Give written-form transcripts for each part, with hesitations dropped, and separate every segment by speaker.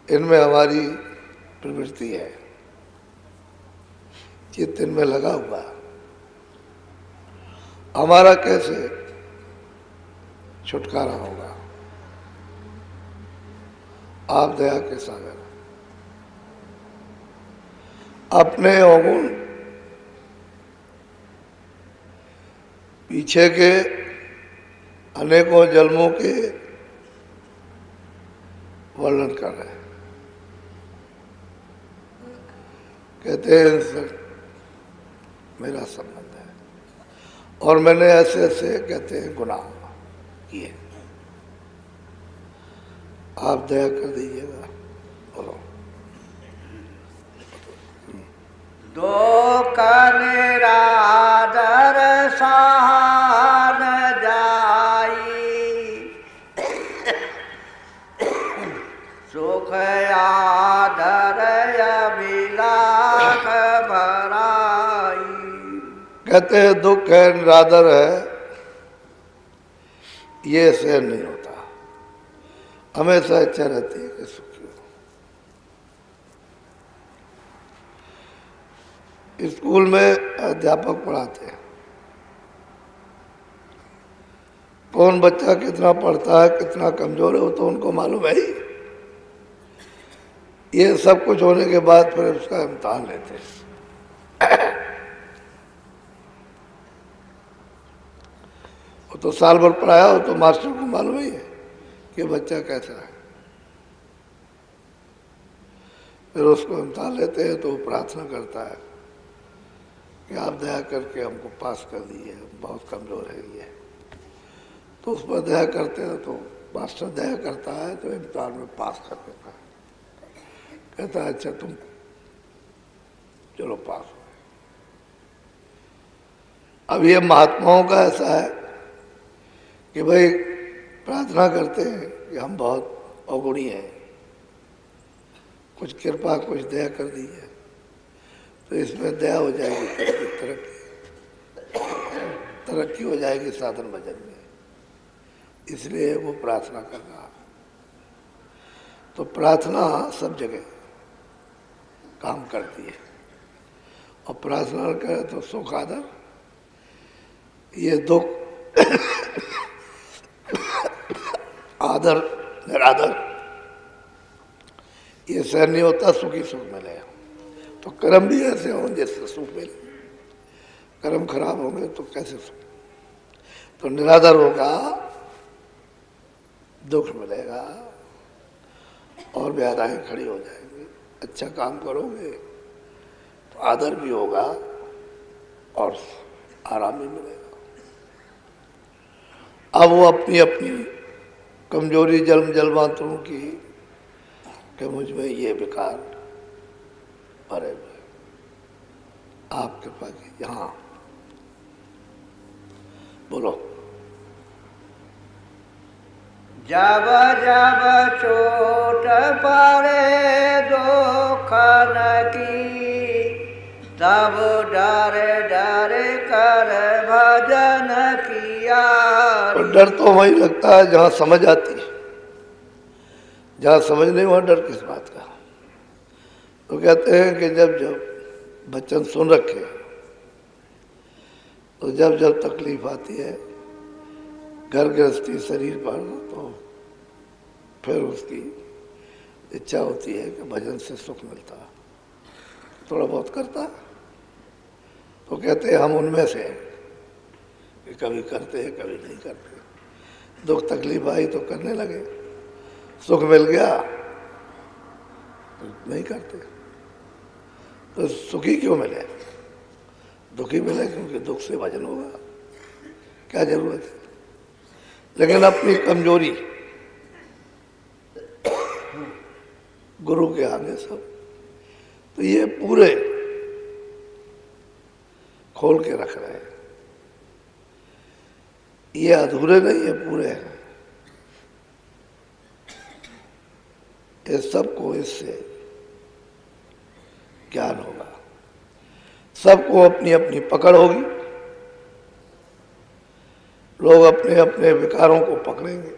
Speaker 1: इनमें हमारी प्रवृत्ति है, चित्त इनमें लगा हुआ। हमारा कैसे छुटकारा होगा? आप दया के सागर, अपने अवगुण पीछे के अनेकों जन्मों के वर्णन कर रहे हैं। कहते हैं इनसे मेरा संबंध है और मैंने ऐसे ऐसे कहते हैं गुनाह किए। आप दया कर दीजिएगा। बोलो।
Speaker 2: दो निरादर सहन जाई, सुख आदर अभिलाष भराई।
Speaker 1: कहते हैं दुख है, निरादर है, ये सहन नहीं होता। हमेशा इच्छा रहती है कि सुखी हो। स्कूल में अध्यापक पढ़ाते हैं, कौन बच्चा कितना पढ़ता है, कितना कमजोर है, वो तो उनको मालूम है ही। ये सब कुछ होने के बाद फिर उसका इम्तहान लेते हैं। वो तो साल भर पढ़ाया हो तो मास्टर को मालूम ही है कि बच्चा कैसा है। फिर उसको इम्तहान लेते हैं तो वो प्रार्थना करता है कि आप दया करके हमको पास कर दीजिए, बहुत कमजोर है ये। तो उस पर दया करते हैं तो मास्टर दया करता है तो इम्तहान में पास कर देता है। कहता है अच्छा तुम चलो पास हो। अब ये महात्माओं का ऐसा है कि भाई प्रार्थना करते हैं कि हम बहुत अवगुणी हैं, कुछ कृपा कुछ दया कर दीजिए, तो इसमें दया हो जाएगी, तरक्की हो जाएगी साधन भजन में। इसलिए वो प्रार्थना कर रहा। तो प्रार्थना सब जगह काम करती है और प्रार्थना करे तो सुख आदर, ये दुख आदर निरादर ये सहन नहीं होता। सुखी सुख मिले तो कर्म भी ऐसे हों जैसे सुख मिले। कर्म खराब होंगे तो कैसे सुख? तो निरादर होगा, दुख मिलेगा और व्याधाएं खड़ी हो जाएंगी। अच्छा काम करोगे तो आदर भी होगा और आराम भी मिलेगा। अब वो अपनी अपनी कमजोरी जन्मांतरों की कि मुझ में ये विकार भरे हुए, आप कृपा की। हाँ बोलो।
Speaker 2: जब जब चोट पड़े दुखन की, तब डर डर कर भजन किया।
Speaker 1: तो डर तो वही लगता है जहाँ समझ आती है, जहाँ समझ नहीं वहाँ डर किस बात का। तो कहते हैं कि जब जब बच्चन सुन रखे तो जब जब तकलीफ आती है घर गृहस्थी शरीर पर, तो फिर उसकी इच्छा होती है कि भजन से सुख मिलता। थोड़ा बहुत करता तो कहते हैं हम उनमें से हैं कि कभी करते हैं कभी नहीं करते। दुख तकलीफ आई तो करने लगे, सुख मिल गया तो नहीं करते। तो सुखी क्यों मिले? दुखी मिले क्योंकि दुख से भजन होगा, क्या जरूरत है। लेकिन अपनी कमजोरी गुरु के आगे सब, तो ये पूरे खोल के रख रहे हैं। ये अधूरे नहीं, ये पूरे हैं। ये सबको इससे ज्ञान होगा, सबको अपनी अपनी पकड़ होगी। लोग अपने अपने विकारों को पकड़ेंगे,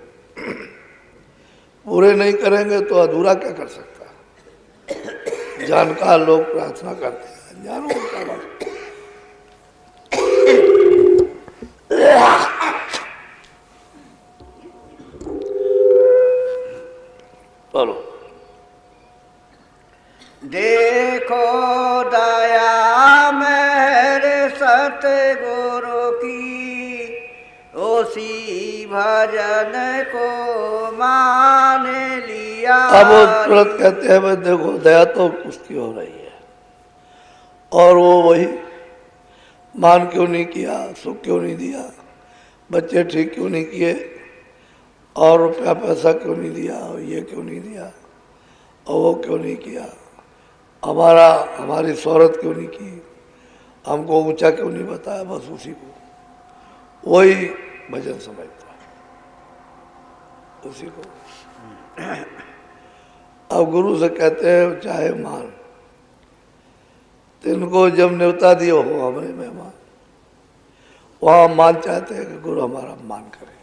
Speaker 1: पूरे नहीं करेंगे तो अधूरा क्या कर सकता है। जानकार लोग प्रार्थना करते हैं, अनजानों को क्या बात। बोलो।
Speaker 2: देखो दया मेरे सतगुरु की, उसी भजन को मान लिया।
Speaker 1: अब वो तुरंत कहते हैं भाई देखो दया तो उसकी हो रही है, और वो वही मान क्यों नहीं किया, सुख क्यों नहीं दिया, बच्चे ठीक क्यों नहीं किए, और रुपया पैसा क्यों नहीं दिया, और ये क्यों नहीं दिया, और वो क्यों नहीं किया, हमारी शोहरत क्यों नहीं की, हमको ऊंचा क्यों नहीं बताया, बस उसी को वही भजन समझता उसी को। अब गुरु से कहते हैं चाहे मान, तिनको जब न्योता दिए हो हमारे मेहमान, वहां मान चाहते हैं कि गुरु हमारा मान करे।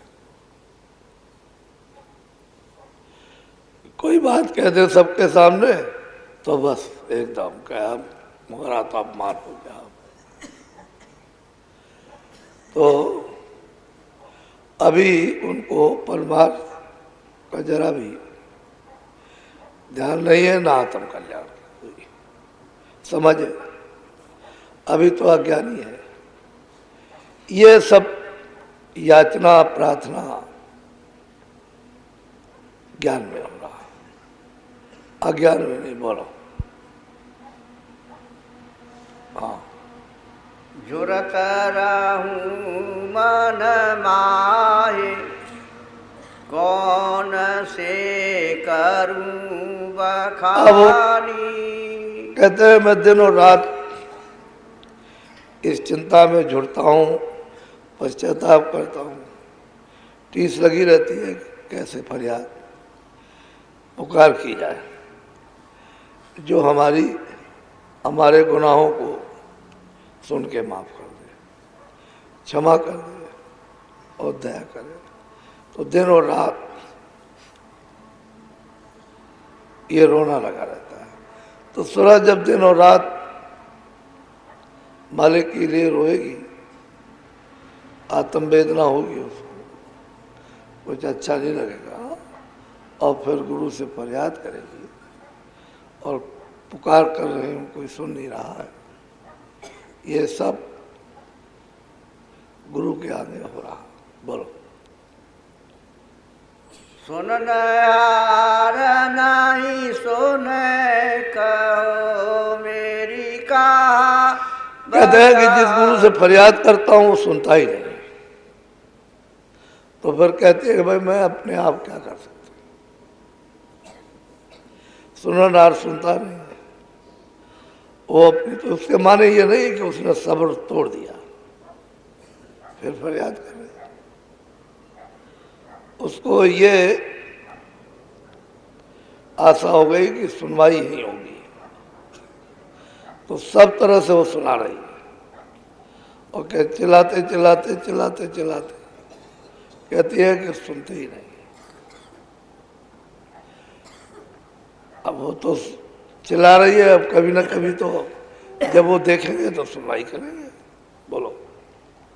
Speaker 1: कोई बात कह दे सबके सामने तो बस एकदम क्या मगरा तो अपमान हो गया। तो अभी उनको परमार्थ का जरा भी ध्यान नहीं है, ना आत्म कल्याण समझे, अभी तो अज्ञानी है। ये सब याचना प्रार्थना ज्ञान में हो रहा, अज्ञान में नहीं। बोलो। हाँ।
Speaker 2: जुरत रहूं मन माहे, कौन से करूं बखानी।
Speaker 1: कहते हैं मैं दिन और रात इस चिंता में जुड़ता हूँ, पश्चाताप करता हूँ, टीस लगी रहती है कैसे फरियाद पुकार की जाए, जो हमारे गुनाहों को सुन के माफ कर दे, क्षमा कर दे और दया करे। तो दिन और रात ये रोना लगा रहता है। तो सूरज जब दिन और रात मालिक के लिए रोएगी, आत्म वेदना होगी, उसको कुछ अच्छा नहीं लगेगा, और फिर गुरु से फरियाद करेगी और पुकार कर रहे हैं कोई सुन नहीं रहा है। ये सब गुरु के आगे हो रहा। बोलो।
Speaker 2: सुन हार नहीं सुने कहो मेरी कहा।
Speaker 1: कहते हैं कि जिस गुरु से फरियाद करता हूँ वो सुनता ही नहीं, तो फिर कहते हैं कि भाई मैं अपने आप क्या कर सकता, सुननार सुनता नहीं है वो अपनी। तो उसके माने ये नहीं कि उसने सब्र तोड़ दिया फिर फरियाद करे, उसको ये आशा हो गई कि सुनवाई ही होगी, तो सब तरह से वो सुना रही है। और कह चिल्लाते चिल्लाते चिल्लाते चिल्लाते कहती है कि सुनते ही नहीं। अब वो तो चिल्ला रही है, अब कभी ना कभी तो जब वो देखेंगे तो सुनवाई करेंगे। बोलो।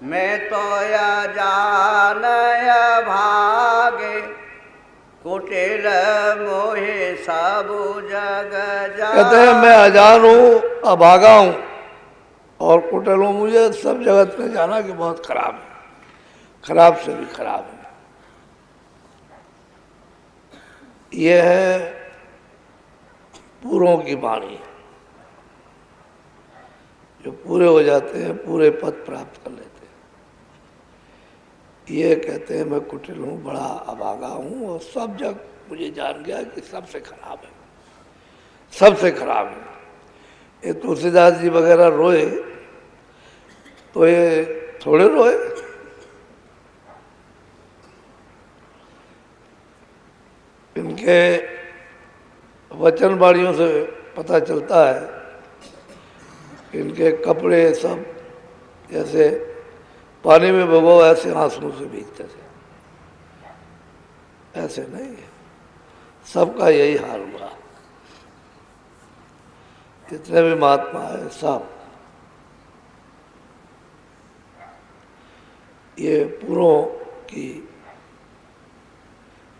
Speaker 2: मैं तो या जान या भागे, कुटिल मोहे सब जग जा।
Speaker 1: कहते हैं मैं अजान हूँ, अभागा हूँ और कुटिल हूँ, मुझे सब जगत में जाना कि बहुत खराब है, खराब से भी खराब है। ये है पूरों की वाणी, जो पूरे हो जाते हैं, पूरे पद प्राप्त कर लेते हैं। ये कहते हैं मैं कुटिल हूँ, बड़ा अभागा हूँ और सब जग मुझे जान गया कि सबसे खराब है, सबसे खराब है। ये तुलसीदास जी वगैरह रोए तो ये थोड़े रोए, इनके वचन वाणियों से पता चलता है कि इनके कपड़े सब जैसे पानी में भगो ऐसे आंसुओं से भीगते थे, ऐसे नहीं है, सबका यही हाल हुआ। जितने भी महात्मा है सब ये पूरों की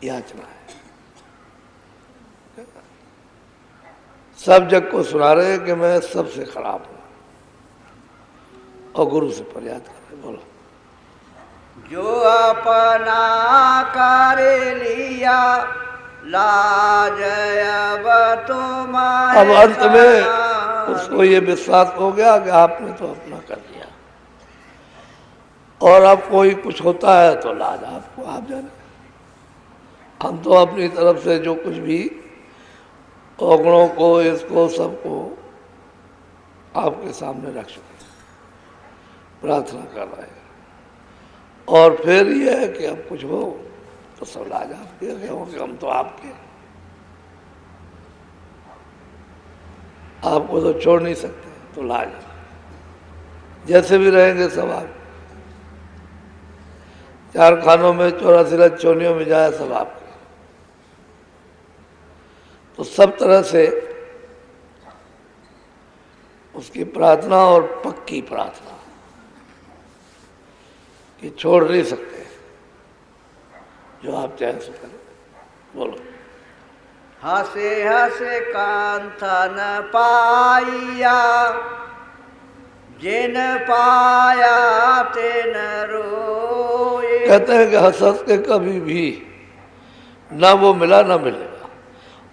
Speaker 1: याचना है। सब जग को सुना रहे हैं कि मैं सबसे खराब हूं और गुरु से फरियाद कर रहे। बोलो।
Speaker 2: जो अपना कर लिया लाज अब तुम्हारे
Speaker 1: अब अंत में उसको ये विश्वास हो गया कि आपने तो अपना कर लिया और अब कोई कुछ होता है तो लाज आपको, आप जाने। हम तो अपनी तरफ से जो कुछ भी अवगुणों को इसको सबको आपके सामने रख चुके, प्रार्थना कर रहे हैं। और फिर ये है कि अब कुछ हो तो सब लाज आपके हो कि हम तो आपके, आपको तो छोड़ नहीं सकते, तो लाज जैसे भी रहेंगे सब आप। चार खानों में 84 चोनियों में जाए सब आपके। तो सब तरह से उसकी प्रार्थना और पक्की प्रार्थना कि छोड़ नहीं सकते, जो आप चाहे सो करें। बोलो।
Speaker 2: हसे हसे कांथन पाइया जिन पाया तिन रोए।
Speaker 1: कहते हैं कि हंस हंस के कभी भी ना वो मिला ना मिलेगा,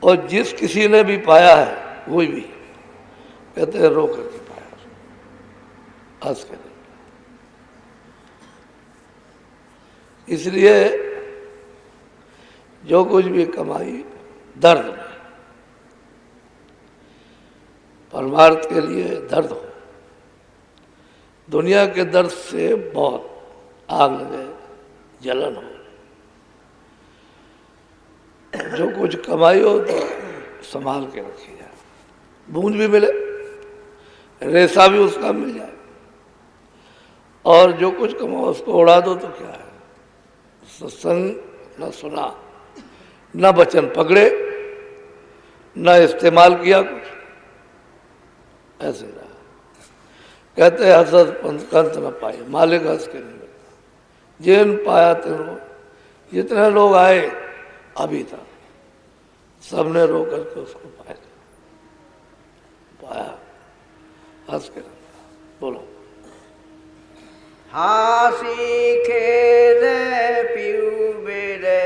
Speaker 1: और जिस किसी ने भी पाया है वही भी कहते हैं रो करके पाया, हंस के नहीं। इसलिए जो कुछ भी कमाई दर्द में, परमार्थ के लिए दर्द हो। दुनिया के दर्द से बहुत आग लगे, जलन हो। जो कुछ कमाई हो तो संभाल के रखी जाए, बूंद भी मिले, रेसा भी उसका मिल जाए, और जो कुछ कमाओ उसको उड़ा दो तो क्या है। सत्संग न सुना, न वचन पकड़े, न इस्तेमाल किया कुछ, ऐसे रहा। कहते हैं हंस कंत न पाए, मालिक हंस के नहीं मिलता। जिन पाया तिन, जितने लोग आए अभी तक सबने रो करके उसको पाया, हंस के। बोलो।
Speaker 2: हासी खेले पीऊ बेरे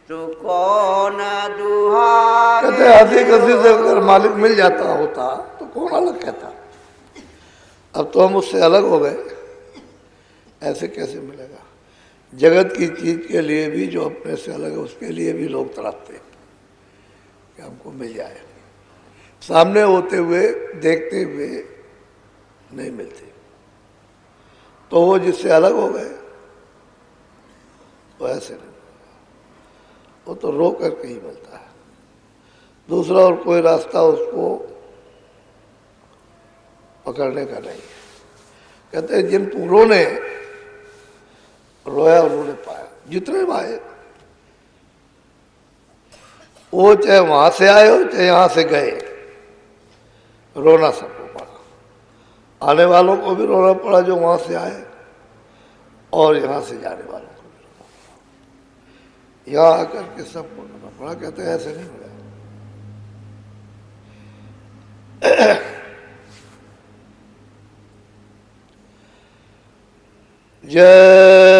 Speaker 2: तो कौन दुहा।
Speaker 1: कहते हंसी कसी से अगर मालिक मिल जाता होता तो कौन अलग कहता। अब तो हम उससे अलग हो गए, ऐसे कैसे मिलेगा। जगत की चीज के लिए भी जो अपने से अलग है उसके लिए भी लोग तड़पते हैं कि हमको मिल जाए, सामने होते हुए देखते हुए नहीं मिलती। तो वो जिससे अलग हो गए वो ऐसे नहीं, वो तो रो करके ही मिलता है। दूसरा और कोई रास्ता उसको पकड़ने का नहीं है। कहते हैं जिन पूरों ने रोया उन्होंने पाया। जितने आए वो चाहे वहां से आए हो चाहे यहां से गए, रोना सबको पड़ा। आने वालों को भी रोना पड़ा जो वहां से आए, और यहां से जाने वालों को भी रोना पड़ा। यहां आकर के सबको रोना पड़ा। कहते हैं ऐसे नहीं मिला। जय